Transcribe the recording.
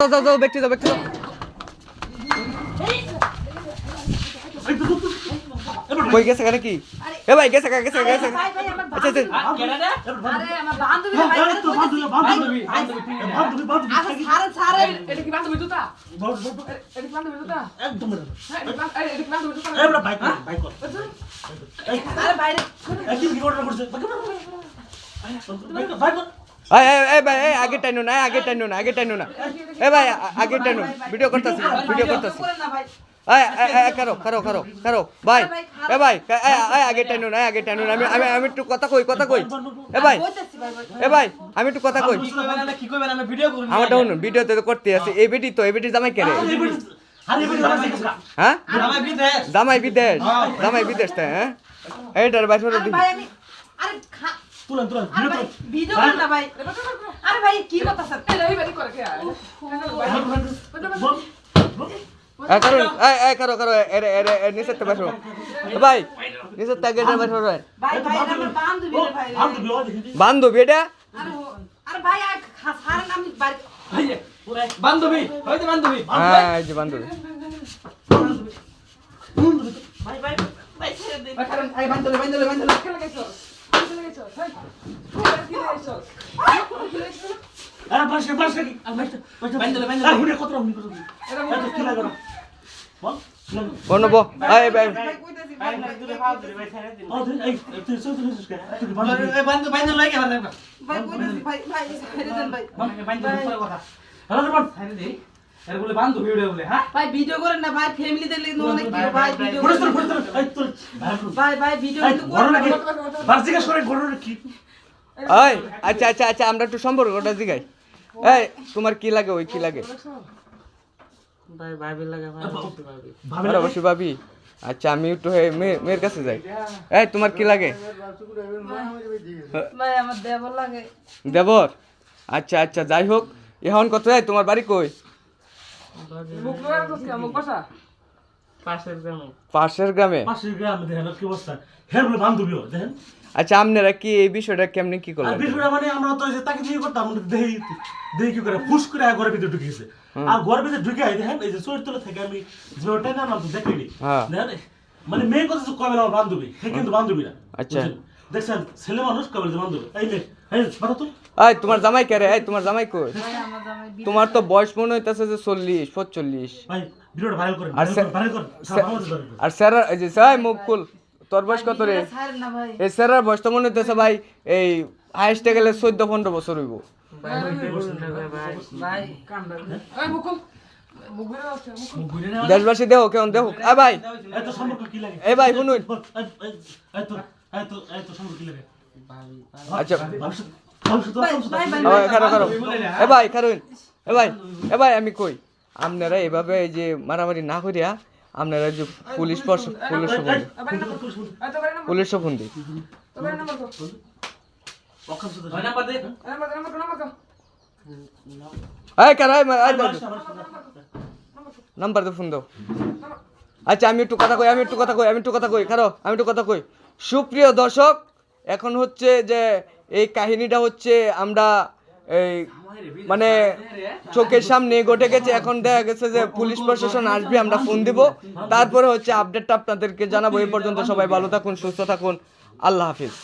যাও ব্যক্তি যাও কই গেছে কেন কি এ ভাই গেছে আচ্ছা আচ্ছা আরে আমার বান্ধবী ভাই বান্ধবী ছাড়ে এটা কি বান্ধবী জুতা এটা কি বান্ধবী জুতা একদম হ্যাঁ এটা কি বান্ধবী জুতা এই বড় বাইক আরে বাইরে কি অর্ডার করছে বাইক ভাই আগে টাইনো না এ ভাই আগে টাইনো ভিডিও করতেছি করো ভাই এ ভাই আগে টাইনো না আমি একটু কথা কই এ ভাই আমি একটু কথা কই আমার ডাউন ভিডিওতে তো করতে আছে এই বেটি জামাই কেরে হ্যাঁ জামাই বিদেশ তাই হ্যাঁ এইটার বাইরে দিই তুলেন ভিডিও কর না ভাই আরে ভাই কি কথা স্যার এই বাড়ি করে কে করো নিচে তো বসো ভাই নিচে তাকে বসো ভাই আমার বান্ধবী এটা আরে ভাই সারা নাম বাড়ি বান্ধবী হইতে বান্ধবী হ্যাঁ এই যে বান্ধবী ভাই ছেড়ে দে ভাই বান্ধবী খেলা গেছো ভাই কি গেছো আরে বাসে কি বান্ধবী হুনে কত রকম করছো এটা কি লাগো বল বনব এই ভাই কইতাছি ভাই দূরে হাত ধরে ভাই ছেড়ে দিন এই তুই সব কে তুই বান্ধবী লাগে আমার ভাই কইতাছি ভাই ছেড়ে দেন ভাই বান্ধবী কথা হ্যালো রে ছেড়ে দে আরে বলে বান্ধবী বলে হ্যাঁ ভাই ভিডিও করেন না ভাই ফ্যামিলি দেখলে অনেক কি ভাই ভিডিও এই তোর ভাই ভিডিও কিন্তু বড় নাকি বার্ষিকা করে ঘটনা কি এই আচ্ছা আমরা একটু সম্পর্কটা জিগাই এই তোমার কি লাগে ওই কি লাগে ভাই ভাবি লাগে ভাবি অবশ্যই ভাবি আচ্ছা আমি একটু মেয়ের কাছে যাই এই তোমার কি লাগে ভাই আমার দেবর লাগে দেবর আচ্ছা যাই হোক এখন কত তোমার বাড়ি কই মুখ লোয়ার তো কি মুখ বসা পাশের গ্রামে পাশের গ্রামে দেখেন কি অবস্থা হের বলে বান্ধবীও দেখেন আচ্ছা আপনারা কি এই বিষয়টা কেমনে কি আর করলেন বিষয়টা মানে আমরা তো যে তাকে দিয়ে করতাম দেখি কি করে ফুস করে ঘরের ভিতরে ঢুকে গেছে আর ঘরের ভিতরে ঢুকে দেখেন এই যে চোর তলে থেকে আমি যে ওটা না নাম তো দেখিনি দেখেন মানে মেয়ে কথা যে কবে আমার বান্ধবী সে কিন্তু বান্ধবী না আচ্ছা দেখছেন ছেলে মানুষ কবে যে বান্ধবী এই মেয়ে এই বাতা তো এই তোমার জামাই কে রে তোমার জামাই কই ভাই আমার জামাই তোমার তো বয়স মনে হইতাছে যে 40-45 ভাই ভিডিওটা ভাইরাল করেন ভাইরাল করেন আর স্যার এই যে সাই মুখ খুল তোর বয়স কত রে ছাড়েন না ভাই এই স্যারের বয়স তো মনে হইতেছে ভাই এই হাইস্টে গেলে 14-15 বছর হইব ভাই কামড়া এই মুখ মুখ ঘুরে আসছে মুখ ঘুরে না দেশবাসী দেও কেমন দেও ভাই এত সম্পর্ক কি লাগে এই ভাই শুনুন এত সম্পর্ক কি লাগে আচ্ছা ভাই খারো এ ভাই আমি কই আপনারা এভাবে এই যে মারামারি না করিয়া আপনারা যে পুলিশ ফোন দিই নাম্বার তো ফোন দাও আচ্ছা আমি একটু কথা কই সুপ্রিয় দর্শক এখন হচ্ছে যে এই কাহিনীটা হচ্ছে আমরা এই মানে চোখের সামনে ঘটে গেছে এখন দেখা গেছে যে পুলিশ প্রশাসন আসবে আমরা ফোন দিব তারপরে হচ্ছে আপডেটটা আপনাদেরকে জানাবো এই পর্যন্ত সবাই ভালো থাকুন সুস্থ থাকুন আল্লাহ হাফিজ।